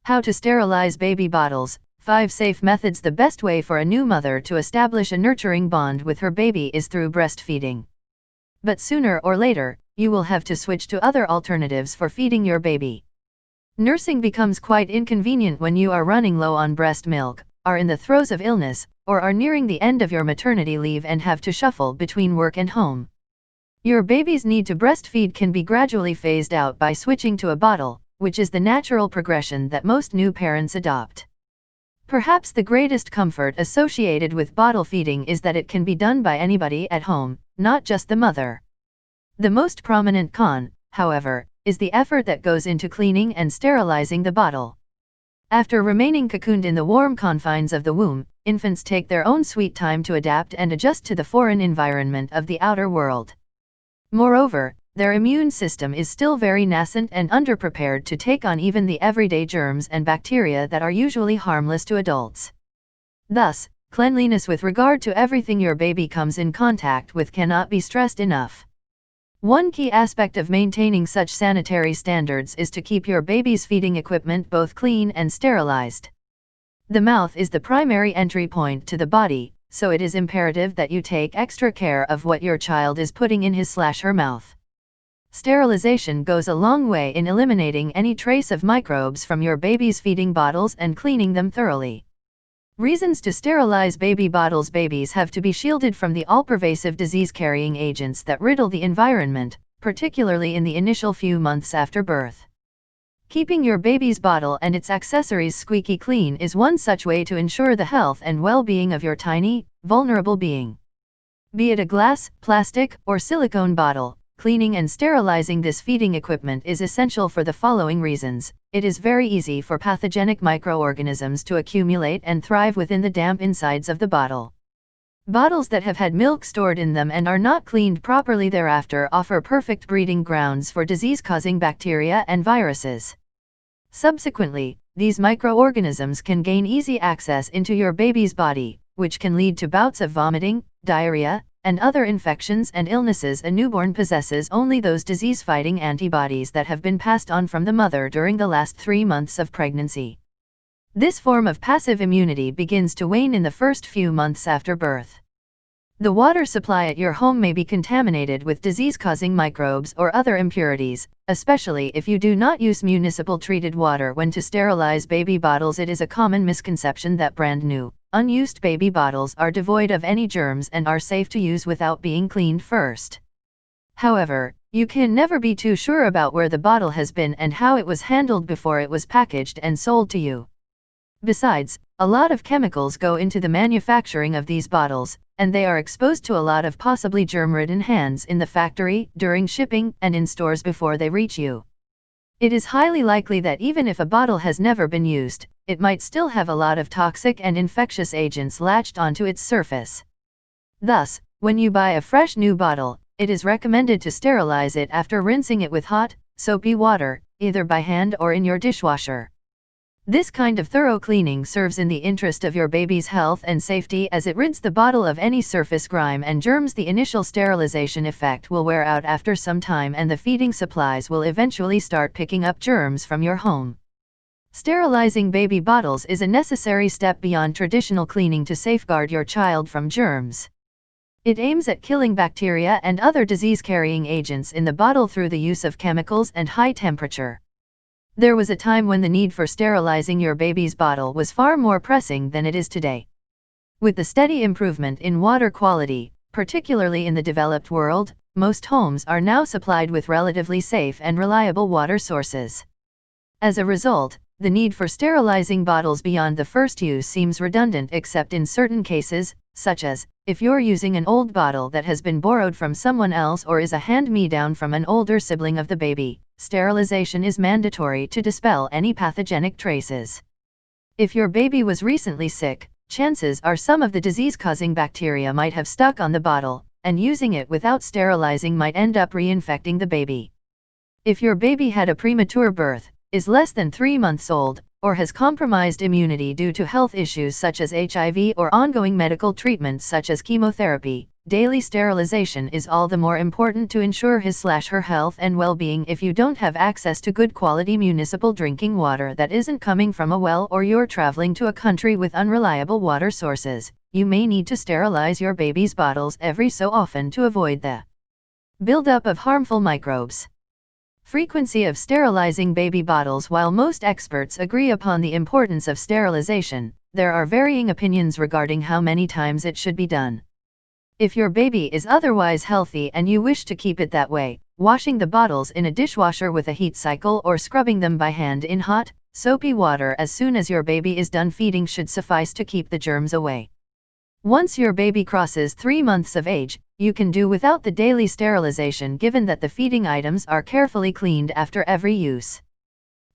How to sterilize baby bottles. 5 safe methods. The best way for a new mother to establish a nurturing bond with her baby is through breastfeeding. But sooner or later, you will have to switch to other alternatives for feeding your baby. Nursing becomes quite inconvenient when you are running low on breast milk, are in the throes of illness, or are nearing the end of your maternity leave and have to shuffle between work and home. Your baby's need to breastfeed can be gradually phased out by switching to a bottle, which is the natural progression that most new parents adopt. Perhaps the greatest comfort associated with bottle feeding is that it can be done by anybody at home, not just the mother. The most prominent con, however, is the effort that goes into cleaning and sterilizing the bottle. After remaining cocooned in the warm confines of the womb, infants take their own sweet time to adapt and adjust to the foreign environment of the outer world. Moreover, their immune system is still very nascent and underprepared to take on even the everyday germs and bacteria that are usually harmless to adults. Thus, cleanliness with regard to everything your baby comes in contact with cannot be stressed enough. One key aspect of maintaining such sanitary standards is to keep your baby's feeding equipment both clean and sterilized. The mouth is the primary entry point to the body, so it is imperative that you take extra care of what your child is putting in his/her mouth. Sterilization goes a long way in eliminating any trace of microbes from your baby's feeding bottles and cleaning them thoroughly. Reasons to sterilize baby bottles. Babies have to be shielded from the all-pervasive disease-carrying agents that riddle the environment, particularly in the initial few months after birth. Keeping your baby's bottle and its accessories squeaky clean is one such way to ensure the health and well-being of your tiny, vulnerable being. Be it a glass, plastic, or silicone bottle, cleaning and sterilizing this feeding equipment is essential for the following reasons. It is very easy for pathogenic microorganisms to accumulate and thrive within the damp insides of the bottle. Bottles that have had milk stored in them and are not cleaned properly thereafter offer perfect breeding grounds for disease-causing bacteria and viruses. Subsequently, these microorganisms can gain easy access into your baby's body, which can lead to bouts of vomiting, diarrhea, and other infections and illnesses. A newborn possesses only those disease-fighting antibodies that have been passed on from the mother during the last 3 months of pregnancy. This form of passive immunity begins to wane in the first few months after birth. The water supply at your home may be contaminated with disease-causing microbes or other impurities, especially if you do not use municipal treated water when to sterilize baby bottles. It is a common misconception that brand new, unused baby bottles are devoid of any germs and are safe to use without being cleaned first. However, you can never be too sure about where the bottle has been and how it was handled before it was packaged and sold to you. Besides, a lot of chemicals go into the manufacturing of these bottles, and they are exposed to a lot of possibly germ-ridden hands in the factory, during shipping, and in stores before they reach you. It is highly likely that even if a bottle has never been used, it might still have a lot of toxic and infectious agents latched onto its surface. Thus, when you buy a fresh new bottle, it is recommended to sterilize it after rinsing it with hot, soapy water, either by hand or in your dishwasher. This kind of thorough cleaning serves in the interest of your baby's health and safety as it rids the bottle of any surface grime and germs. The initial sterilization effect will wear out after some time and the feeding supplies will eventually start picking up germs from your home. Sterilizing baby bottles is a necessary step beyond traditional cleaning to safeguard your child from germs. It aims at killing bacteria and other disease-carrying agents in the bottle through the use of chemicals and high temperature. There was a time when the need for sterilizing your baby's bottle was far more pressing than it is today. With the steady improvement in water quality, particularly in the developed world, most homes are now supplied with relatively safe and reliable water sources. As a result, the need for sterilizing bottles beyond the first use seems redundant except in certain cases, such as, if you're using an old bottle that has been borrowed from someone else or is a hand-me-down from an older sibling of the baby. Sterilization is mandatory to dispel any pathogenic traces. If your baby was recently sick, chances are some of the disease-causing bacteria might have stuck on the bottle, and using it without sterilizing might end up reinfecting the baby. If your baby had a premature birth, is less than 3 months old, or has compromised immunity due to health issues such as HIV or ongoing medical treatments such as chemotherapy, daily sterilization is all the more important to ensure his/her health and well-being. If you don't have access to good quality municipal drinking water that isn't coming from a well, or you're traveling to a country with unreliable water sources, you may need to sterilize your baby's bottles every so often to avoid the buildup of harmful microbes. Frequency of sterilizing baby bottles. While most experts agree upon the importance of sterilization, there are varying opinions regarding how many times it should be done. If your baby is otherwise healthy and you wish to keep it that way, washing the bottles in a dishwasher with a heat cycle or scrubbing them by hand in hot, soapy water as soon as your baby is done feeding should suffice to keep the germs away. Once your baby crosses 3 months of age, you can do without the daily sterilization, given that the feeding items are carefully cleaned after every use.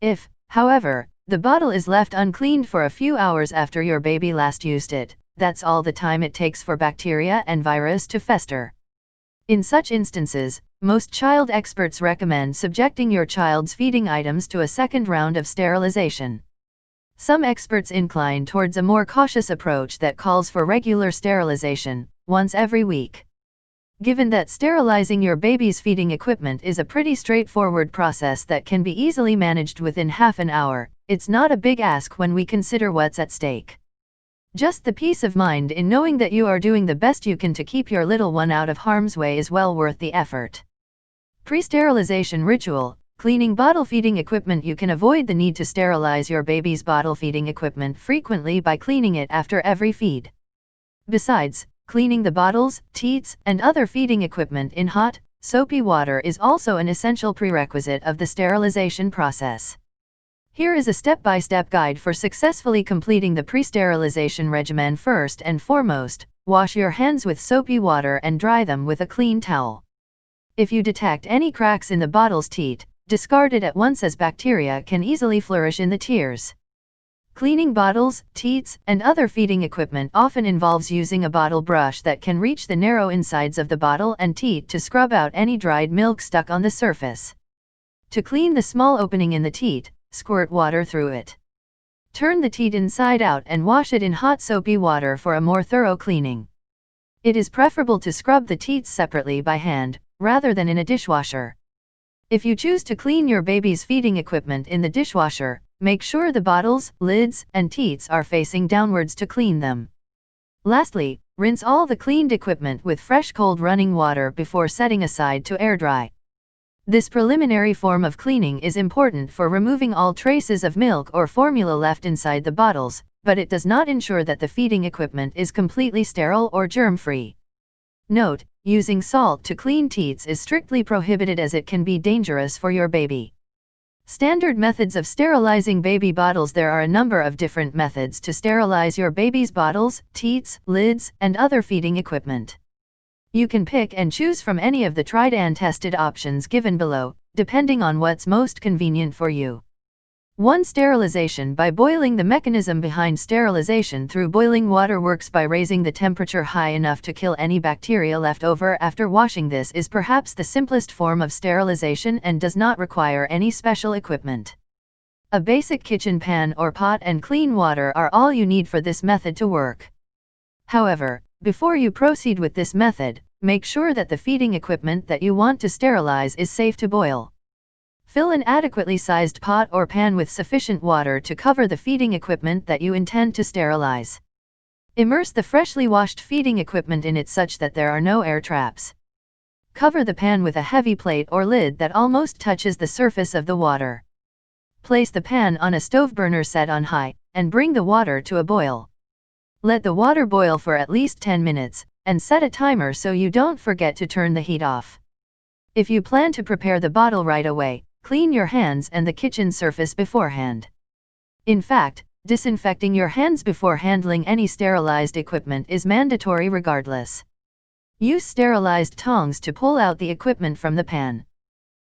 If, however, the bottle is left uncleaned for a few hours after your baby last used it, that's all the time it takes for bacteria and virus to fester. In such instances, most child experts recommend subjecting your child's feeding items to a second round of sterilization. Some experts incline towards a more cautious approach that calls for regular sterilization, once every week. Given that sterilizing your baby's feeding equipment is a pretty straightforward process that can be easily managed within half an hour, it's not a big ask when we consider what's at stake. Just the peace of mind in knowing that you are doing the best you can to keep your little one out of harm's way is well worth the effort. Pre-sterilization ritual. Cleaning bottle feeding equipment. You can avoid the need to sterilize your baby's bottle feeding equipment frequently by cleaning it after every feed. Besides, cleaning the bottles, teats, and other feeding equipment in hot, soapy water is also an essential prerequisite of the sterilization process. Here is a step-by-step guide for successfully completing the pre-sterilization regimen. First and foremost, wash your hands with soapy water and dry them with a clean towel. If you detect any cracks in the bottle's teat, discard it at once, as bacteria can easily flourish in the tears. Cleaning bottles, teats, and other feeding equipment often involves using a bottle brush that can reach the narrow insides of the bottle and teat to scrub out any dried milk stuck on the surface. To clean the small opening in the teat, squirt water through it. Turn the teat inside out and wash it in hot soapy water for a more thorough cleaning. It is preferable to scrub the teats separately by hand, rather than in a dishwasher. If you choose to clean your baby's feeding equipment in the dishwasher, make sure the bottles, lids, and teats are facing downwards to clean them. Lastly, rinse all the cleaned equipment with fresh cold running water before setting aside to air dry. This preliminary form of cleaning is important for removing all traces of milk or formula left inside the bottles, but it does not ensure that the feeding equipment is completely sterile or germ-free. Note: using salt to clean teats is strictly prohibited as it can be dangerous for your baby. Standard methods of sterilizing baby bottles. There are a number of different methods to sterilize your baby's bottles, teats, lids, and other feeding equipment. You can pick and choose from any of the tried and tested options given below, depending on what's most convenient for you. 1. Sterilization by boiling. The mechanism behind sterilization through boiling water works by raising the temperature high enough to kill any bacteria left over after washing. This is perhaps the simplest form of sterilization and does not require any special equipment. A basic kitchen pan or pot and clean water are all you need for this method to work. However, before you proceed with this method, make sure that the feeding equipment that you want to sterilize is safe to boil. Fill an adequately sized pot or pan with sufficient water to cover the feeding equipment that you intend to sterilize. Immerse the freshly washed feeding equipment in it such that there are no air traps. Cover the pan with a heavy plate or lid that almost touches the surface of the water. Place the pan on a stove burner set on high, and bring the water to a boil. Let the water boil for at least 10 minutes, and set a timer so you don't forget to turn the heat off. If you plan to prepare the bottle right away, clean your hands and the kitchen surface beforehand. In fact, disinfecting your hands before handling any sterilized equipment is mandatory regardless. Use sterilized tongs to pull out the equipment from the pan.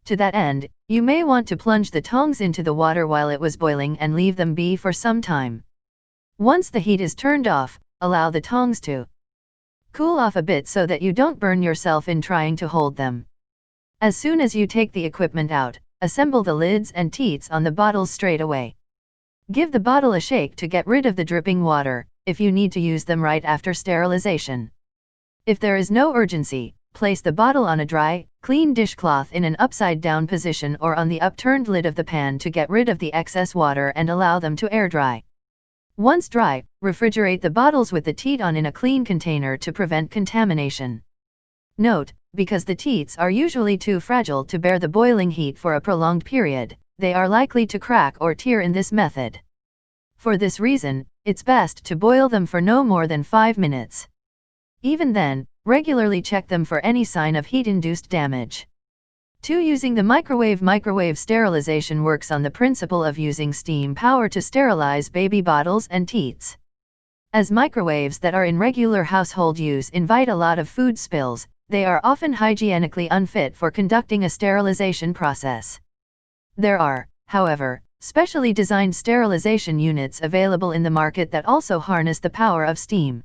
To that end, you may want to plunge the tongs into the water while it was boiling and leave them be for some time. Once the heat is turned off, allow the tongs to cool off a bit so that you don't burn yourself in trying to hold them. As soon as you take the equipment out, assemble the lids and teats on the bottles straight away. Give the bottle a shake to get rid of the dripping water, if you need to use them right after sterilization. If there is no urgency, place the bottle on a dry, clean dishcloth in an upside-down position or on the upturned lid of the pan to get rid of the excess water and allow them to air dry. Once dry, refrigerate the bottles with the teat on in a clean container to prevent contamination. Note, because the teats are usually too fragile to bear the boiling heat for a prolonged period, they are likely to crack or tear in this method. For this reason, it's best to boil them for no more than 5 minutes. Even then, regularly check them for any sign of heat-induced damage. 2. Using the microwave. Microwave sterilization works on the principle of using steam power to sterilize baby bottles and teats. As microwaves that are in regular household use invite a lot of food spills, they are often hygienically unfit for conducting a sterilization process. There are, however, specially designed sterilization units available in the market that also harness the power of steam.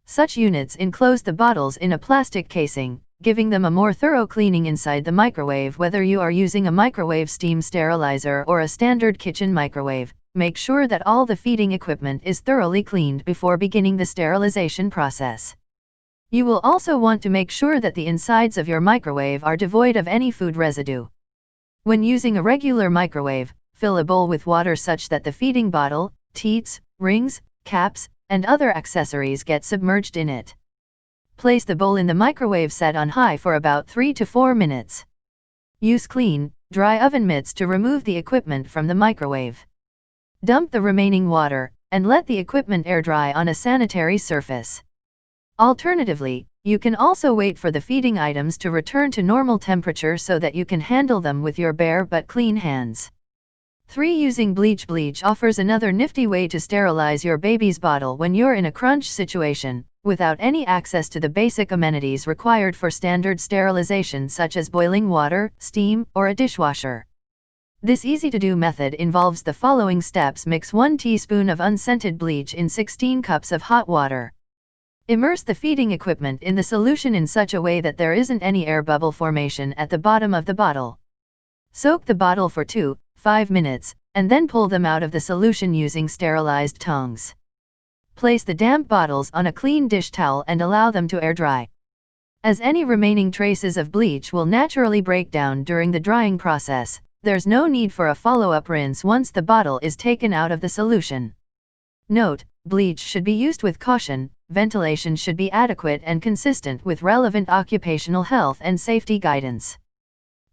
Such units enclose the bottles in a plastic casing, giving them a more thorough cleaning inside the microwave. Whether you are using a microwave steam sterilizer or a standard kitchen microwave, make sure that all the feeding equipment is thoroughly cleaned before beginning the sterilization process. You will also want to make sure that the insides of your microwave are devoid of any food residue. When using a regular microwave, fill a bowl with water such that the feeding bottle, teats, rings, caps, and other accessories get submerged in it. Place the bowl in the microwave set on high for about 3 to 4 minutes. Use clean, dry oven mitts to remove the equipment from the microwave. Dump the remaining water, and let the equipment air dry on a sanitary surface. Alternatively, you can also wait for the feeding items to return to normal temperature so that you can handle them with your bare but clean hands. 3. Using bleach. Bleach offers another nifty way to sterilize your baby's bottle when you're in a crunch situation, without any access to the basic amenities required for standard sterilization such as boiling water, steam, or a dishwasher. This easy-to-do method involves the following steps. Mix 1 teaspoon of unscented bleach in 16 cups of hot water. Immerse the feeding equipment in the solution in such a way that there isn't any air bubble formation at the bottom of the bottle. Soak the bottle for 2-5 minutes, and then pull them out of the solution using sterilized tongs. Place the damp bottles on a clean dish towel and allow them to air dry. As any remaining traces of bleach will naturally break down during the drying process, there's no need for a follow-up rinse once the bottle is taken out of the solution. Note, bleach should be used with caution. Ventilation should be adequate and consistent with relevant occupational health and safety guidance.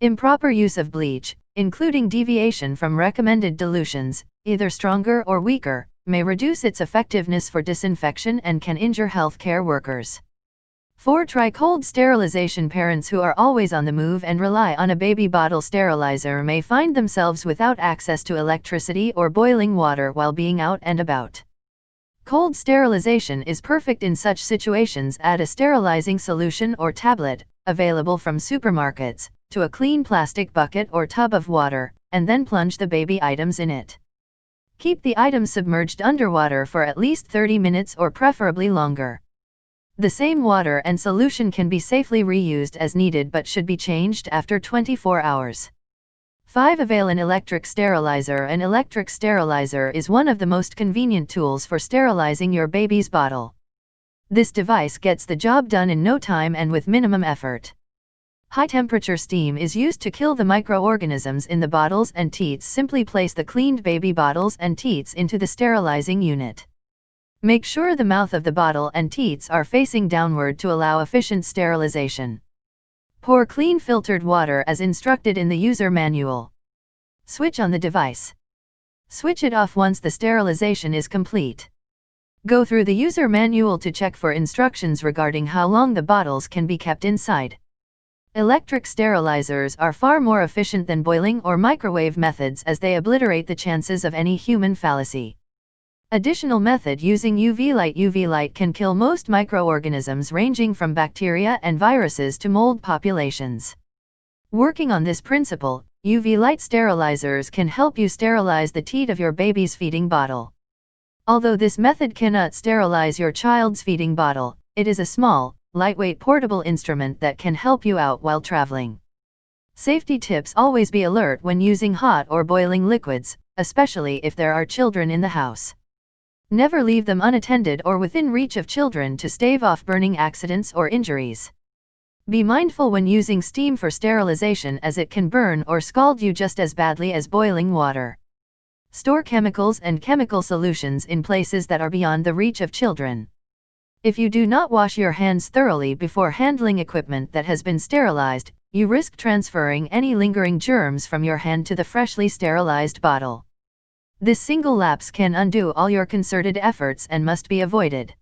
Improper use of bleach, including deviation from recommended dilutions, either stronger or weaker, may reduce its effectiveness for disinfection and can injure healthcare workers. 4. Try cold sterilization. Parents who are always on the move and rely on a baby bottle sterilizer may find themselves without access to electricity or boiling water while being out and about. Cold sterilization is perfect in such situations. Add a sterilizing solution or tablet, available from supermarkets, to a clean plastic bucket or tub of water, and then plunge the baby items in it. Keep the items submerged underwater for at least 30 minutes or preferably longer. The same water and solution can be safely reused as needed but should be changed after 24 hours. 5. Avail an electric sterilizer. An electric sterilizer is one of the most convenient tools for sterilizing your baby's bottle. This device gets the job done in no time and with minimum effort. High-temperature steam is used to kill the microorganisms in the bottles and teats. Simply place the cleaned baby bottles and teats into the sterilizing unit. Make sure the mouth of the bottle and teats are facing downward to allow efficient sterilization. Pour clean filtered water as instructed in the user manual. Switch on the device. Switch it off once the sterilization is complete. Go through the user manual to check for instructions regarding how long the bottles can be kept inside. Electric sterilizers are far more efficient than boiling or microwave methods as they obliterate the chances of any human fallacy. Additional method using UV light. UV light can kill most microorganisms ranging from bacteria and viruses to mold populations. Working on this principle, UV light sterilizers can help you sterilize the teat of your baby's feeding bottle. Although this method cannot sterilize your child's feeding bottle, it is a small, lightweight portable instrument that can help you out while traveling. Safety tips: always be alert when using hot or boiling liquids, especially if there are children in the house. Never leave them unattended or within reach of children to stave off burning accidents or injuries. Be mindful when using steam for sterilization, as it can burn or scald you just as badly as boiling water. Store chemicals and chemical solutions in places that are beyond the reach of children. If you do not wash your hands thoroughly before handling equipment that has been sterilized, you risk transferring any lingering germs from your hand to the freshly sterilized bottle. This single lapse can undo all your concerted efforts and must be avoided.